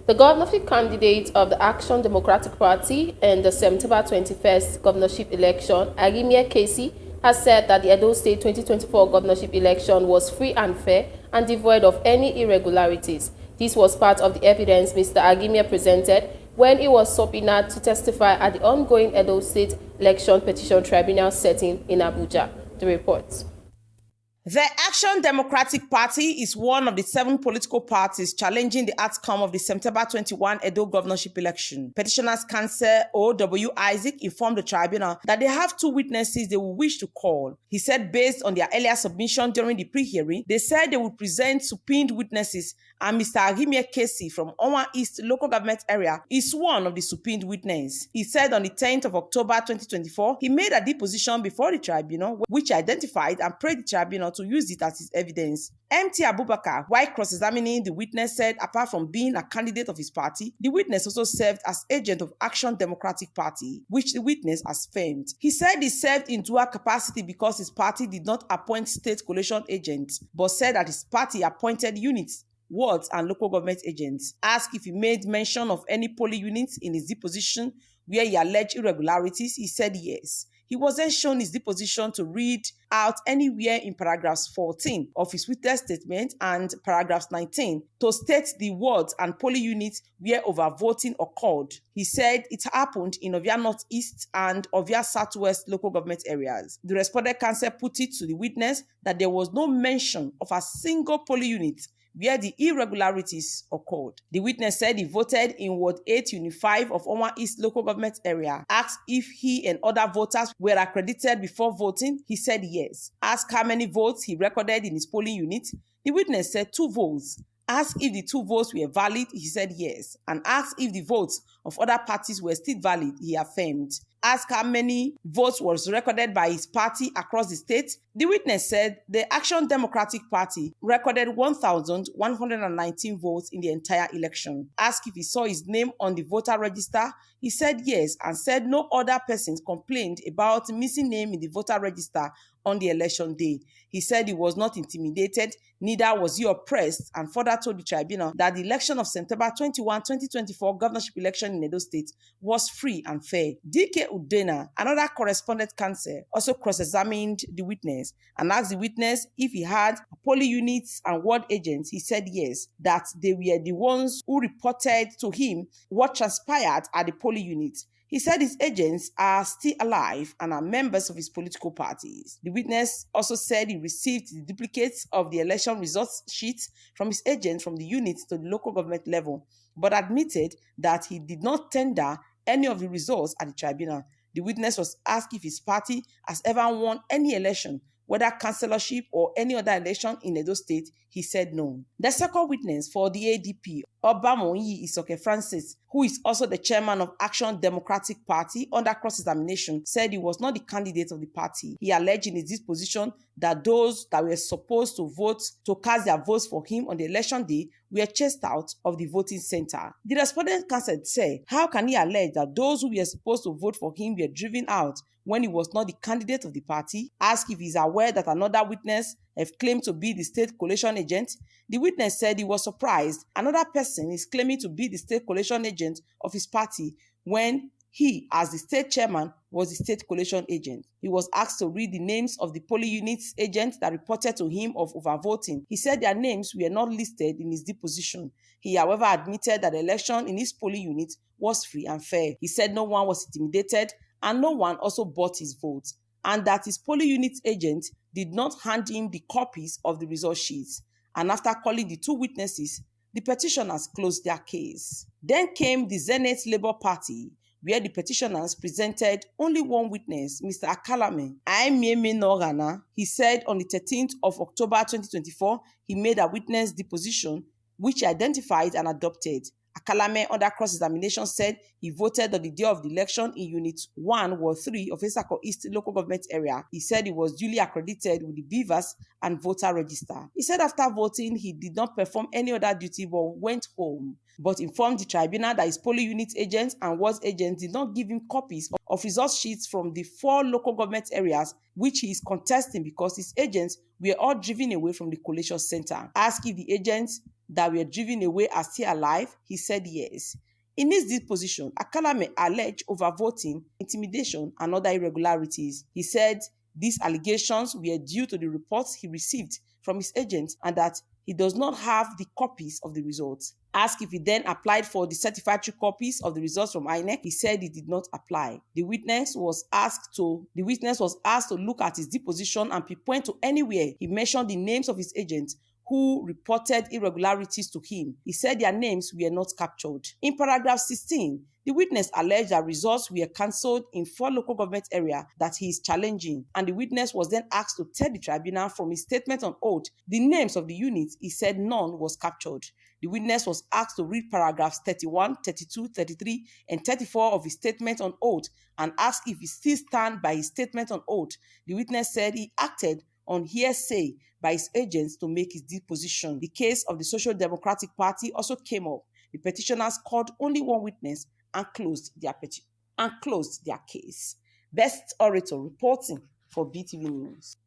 The governorship candidate of the Action Democratic Party in the September 21st governorship election, Arimie Casey, has said that the Edo State 2024 governorship election was free and fair and devoid of any irregularities. This was part of the evidence Mr. Arimie presented when he was subpoenaed to testify at the ongoing Edo State Election Petition Tribunal setting in Abuja. The report. The Action Democratic Party is one of the 7 political parties challenging the outcome of the September 21 Edo governorship election. Petitioners' counsel O.W. Isaac informed the tribunal that they have 2 witnesses they will wish to call. He said based on their earlier submission during the pre-hearing, they said they would present subpoenaed witnesses, and Mr. Arimie Casey from Onwa East local government area is one of the subpoenaed witnesses. He said on the 10th of October 2024, he made a deposition before the tribunal, which identified and prayed the tribunal to use it as his evidence. MT Abubakar, while cross-examining the witness, said apart from being a candidate of his party, the witness also served as agent of Action Democratic Party, which the witness has affirmed. He said he served in dual capacity because his party did not appoint state collation agents, but said that his party appointed units, wards, and local government agents. Asked if he made mention of any polling units in his deposition where he alleged irregularities, he said yes. He wasn't shown his deposition to read out anywhere in paragraphs 14 of his witness statement and paragraphs 19 to state the wards and polling units where overvoting occurred. He said it happened in Ovia Northeast and Ovia Southwest local government areas. The respondent counsel put it to the witness that there was no mention of a single polling unit where the irregularities occurred. The witness said he voted in Ward 8 Unit 5 of Onwa East local government area. Asked if he and other voters were accredited before voting, he said yes. Asked how many votes he recorded in his polling unit, the witness said 2 votes. Asked if the 2 votes were valid, he said yes. And asked if the votes of other parties were still valid, he affirmed. Asked how many votes was recorded by his party across the state, the witness said the Action Democratic Party recorded 1,119 votes in the entire election. Asked if he saw his name on the voter register, he said yes, and said no other persons complained about missing name in the voter register on the election day. He said he was not intimidated, neither was he oppressed, and further told the tribunal that the election of September 21, 2024 governorship election in Edo State was free and fair. D.K. Udena, another correspondent counsel, also cross-examined the witness and asked the witness if he had polling units and ward agents. He said yes, that they were the ones who reported to him what transpired at the polling units. He said his agents are still alive and are members of his political parties. The witness also said he received the duplicates of the election results sheets from his agents from the units to the local government level, but admitted that he did not tender any of the results at the tribunal. The witness was asked if his party has ever won any election, whether councillorship or any other election in Edo State. He said no. The second witness for the ADP, Obamoyi Isoke Francis, who is also the chairman of Action Democratic Party, under cross-examination, said he was not the candidate of the party. He alleged in his disposition that those that were supposed to vote to cast their votes for him on the election day were chased out of the voting center. The respondent counsel said, how can he allege that those who were supposed to vote for him were driven out when he was not the candidate of the party? Asked if he is aware that another witness have claimed to be the state collation agent, the witness said he was surprised another person is claiming to be the state collation agent of his party when he, as the state chairman, was the state collation agent. He was asked to read the names of the polling units agents that reported to him of overvoting. He said their names were not listed in his deposition. He, however, admitted that the election in his polling unit was free and fair. He said no one was intimidated and no one also bought his vote, and that his polling unit agent did not hand him the copies of the result sheets. And after calling the 2 witnesses, the petitioners closed their case. Then came the Zenith Labour Party, where the petitioners presented only one witness, Mr. Akalame Aimiemi Norana. He said on the 13th of October 2024, he made a witness deposition, which he identified and adopted. Akalame, under cross-examination, said he voted on the day of the election in Unit 1, Ward 3 of Esako East local government area. He said he was duly accredited with the beavers and voter register. He said after voting, he did not perform any other duty but went home, but informed the tribunal that his polling unit agents and ward agents did not give him copies of result sheets from the 4 local government areas which he is contesting because his agents were all driven away from the collation center. Asked if the agents that were driven away are still alive? He said yes. In his deposition, Akalame alleged overvoting, intimidation, and other irregularities. He said these allegations were due to the reports he received from his agent and that he does not have the copies of the results. Asked if he then applied for the certified true copies of the results from INEC, he said he did not apply. The witness was asked to look at his deposition and pinpoint to anywhere he mentioned the names of his agents who reported irregularities to him. He said their names were not captured. In paragraph 16, the witness alleged that results were cancelled in 4 local government areas that he is challenging, and the witness was then asked to tell the tribunal from his statement on oath the names of the units. He said none was captured. The witness was asked to read paragraphs 31, 32, 33, and 34 of his statement on oath and asked if he still stands by his statement on oath. The witness said he acted on hearsay by his agents to make his deposition. The case of the Social Democratic Party also came up. The petitioners called only one witness and closed their case. Best Orator reporting for BTV News.